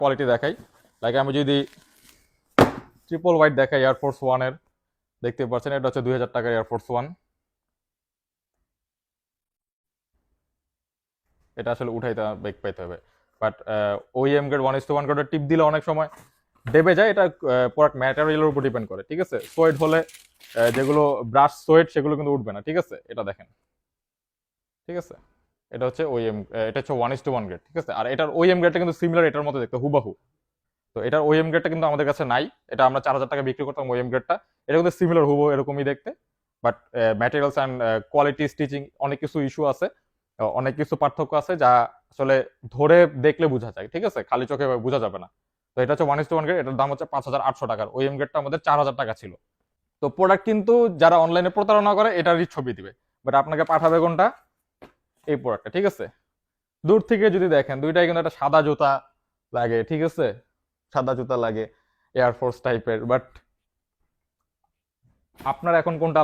Quality দেখাই, like আমি যদি ট্রিপল হোয়াইট দেখাই এয়ারফোর্স ওয়ানের, দেখতে পাচ্ছেন এটা হচ্ছে 2000 টাকার এয়ারফোর্স ওয়ান। এটা আসলে উঠাইতে বেগ পাইতে হবে, বাট ওইএম গ্রেড 1:1 গ্রেডের টিপ দিলে অনেক সময় দেবে যায়। এটা প্রোডাক্ট ম্যাটেরিয়ালের উপর ডিপেন্ড করে, ঠিক আছে। সোয়েড হলে যেগুলো ব্রাশ সোয়েড সেগুলো কিন্তু উঠবে না, ঠিক আছে। এটা দেখেন, ঠিক আছে, এটা হচ্ছে ওইএম, এটা হচ্ছে 1:1 গ্রেড, ঠিক আছে। আর এটার ওইএম গ্রেডটা কিন্তু সিমিলার এটার মতো দেখতে, হুবাহু। তো এটার ওএম গ্রেডটা কিন্তু আমাদের কাছে নাই, এটা আমরা 4000 টাকা বিক্রি করতাম ওএম গ্রেডটা। এটা কিন্তু সিমিলার হুবহু এরকমই দেখতে, but materials and quality, stitching অনেক কিছু ইস্যু আছে, অনেক কিছু পার্থক্য আছে যা আসলে ধরে দেখলে বোঝা যায়, ঠিক আছে, খালি চোখে বোঝা যাবে না। তো এটা হচ্ছে 1:1 গ্রেড, এটার দাম হচ্ছে 5800 টাকার। ওএম গ্রেডটা আমাদের 4000 টাকা ছিল। তো প্রোডাক্ট কিন্তু যারা অনলাইনে প্রতারণা করে এটারই ছবি দিবে, বাট আপনাকে পাঠাবে কোনটা, এই প্রোডাক্টটা, ঠিক আছে। দূর থেকে যদি দেখেন দুইটাই কিন্তু একটা সাদা জুতা লাগে, ঠিক আছে, সাদা জুতা লাগে এয়ারফোর্স টাইপের, বাট আপনার এখন কোনটা